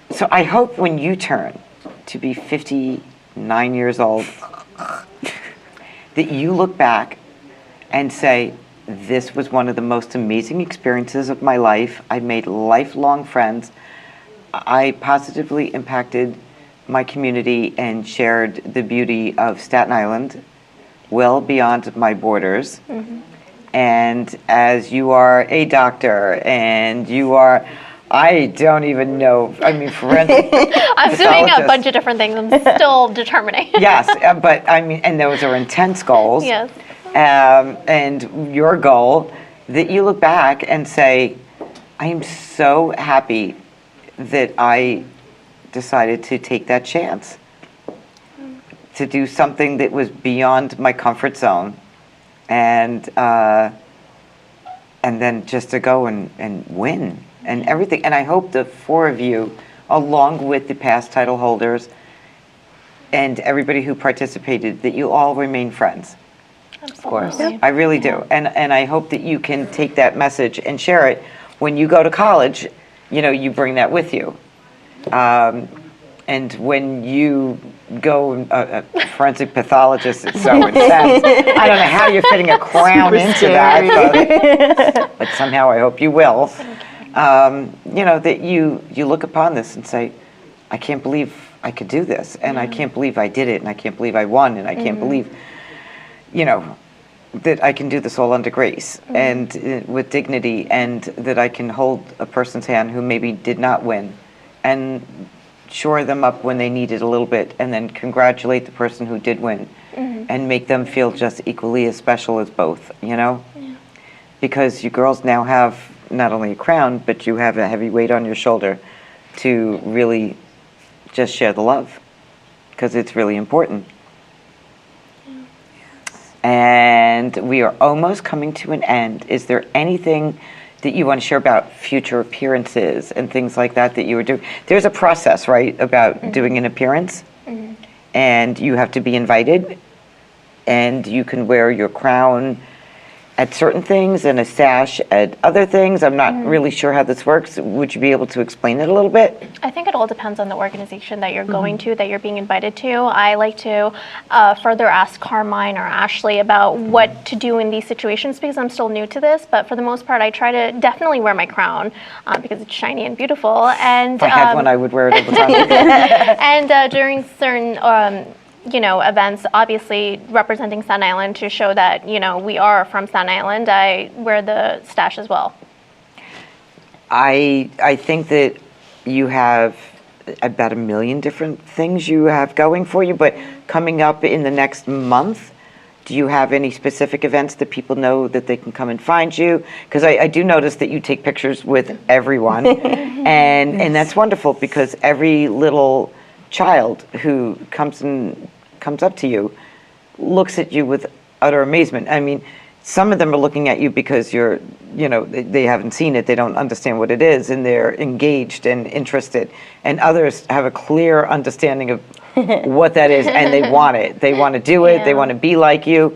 so I hope when you turn to be 59 years old, that you look back and say, this was one of the most amazing experiences of my life. I made lifelong friends. I positively impacted my community and shared the beauty of Staten Island well beyond my borders. Mm-hmm. And as you are a doctor and you are, I don't even know, I mean, forensic I'm doing a pathologist. bunch of different things. I'm still determining. Yes, but I mean, and those are intense goals. Yes. And your goal, that you look back and say, I am so happy that I decided to take that chance to do something that was beyond my comfort zone, and then just to go and win and everything. And I hope the 4 of you, along with the past title holders and everybody who participated, that you all remain friends. Of course. I really do. And I hope that you can take that message and share it. When you go to college, you bring that with you. And when you go, a forensic pathologist, it's so intense. I don't know how you're fitting a crown into that, but somehow I hope you will. That you look upon this and say, I can't believe I could do this, and I can't believe I did it, and I can't believe I won, and I can't believe, that I can do this all under grace and with dignity, and that I can hold a person's hand who maybe did not win and shore them up when they need it a little bit, and then congratulate the person who did win and make them feel just equally as special as both, you know? Yeah. Because you girls now have not only a crown, but you have a heavy weight on your shoulder to really just share the love, because it's really important. And we are almost coming to an end. Is there anything that you want to share about future appearances and things like that that you were doing? There's a process, right, about doing an appearance, and you have to be invited, and you can wear your crown at certain things and a sash at other things. I'm not really sure how this works. Would you be able to explain it a little bit? I think it all depends on the organization that you're going to, that you're being invited to. I like to further ask Carmine or Ashley about what to do in these situations, because I'm still new to this. But for the most part, I try to definitely wear my crown because it's shiny and beautiful. And If I had one, I would wear it all the time. and during certain events, obviously representing Staten Island to show that, we are from Staten Island, I wear the stash as well. I think that you have about 1 million different things you have going for you, but coming up in the next month, do you have any specific events that people know that they can come and find you? Because I do notice that you take pictures with everyone, and that's wonderful, because every little child who comes up to you looks at you with utter amazement. I mean, some of them are looking at you because they haven't seen it, they don't understand what it is, and they're engaged and interested. And others have a clear understanding of what that is, and they want it. They want to do it, they want to be like you.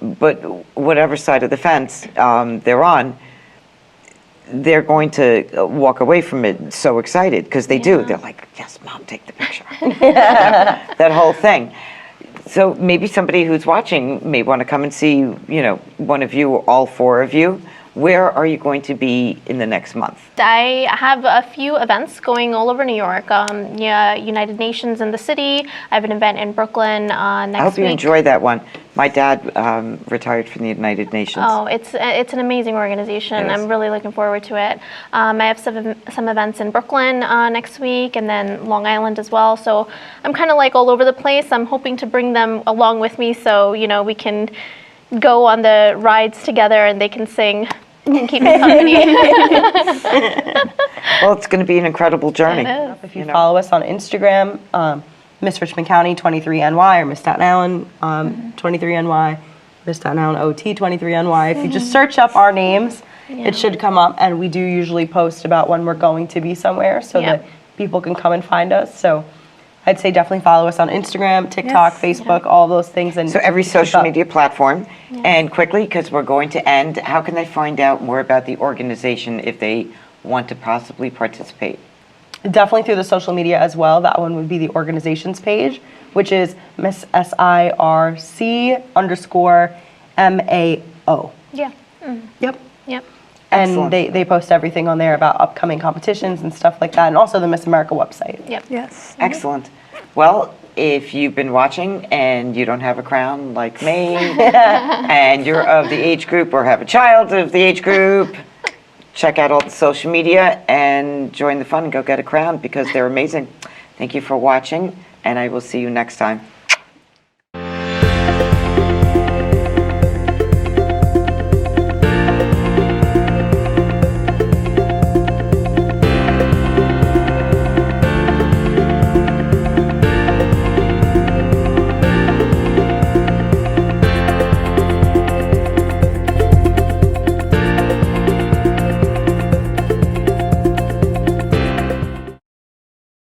But whatever side of the fence they're on, they're going to walk away from it so excited, because they do. They're like, yes, Mom, take the picture. That whole thing. So maybe somebody who's watching may want to come and see, one of you or all 4 of you. Where are you going to be in the next month? I have a few events going all over New York. United Nations in the city. I have an event in Brooklyn next week. I hope you enjoy that one. My dad retired from the United Nations. Oh, it's an amazing organization. I'm really looking forward to it. I have some events in Brooklyn next week, and then Long Island as well. So I'm kind of like all over the place. I'm hoping to bring them along with me, so we can go on the rides together and they can sing and keep me company. Well, it's going to be an incredible journey. It is. If you follow us on Instagram, Miss Richmond County 23NY, or Miss Staten Island 23NY, Miss Staten Island OT 23NY. If you just search up our names, it should come up, and we do usually post about when we're going to be somewhere, so that people can come and find us. So I'd say definitely follow us on Instagram, TikTok, Facebook, all those things. And So every social media platform. And quickly, because we're going to end, how can they find out more about the organization if they want to possibly participate? Definitely through the social media as well. That one would be the organizations page, which is Miss SIRC_MAO. Yeah. Yep. Yep. And Excellent. they post everything on there about upcoming competitions and stuff like that, and also the Miss America website. Yep. Yes. Excellent. Well, if you've been watching and you don't have a crown like me, and you're of the age group or have a child of the age group, check out all the social media and join the fun and go get a crown, because they're amazing. Thank you for watching, and I will see you next time.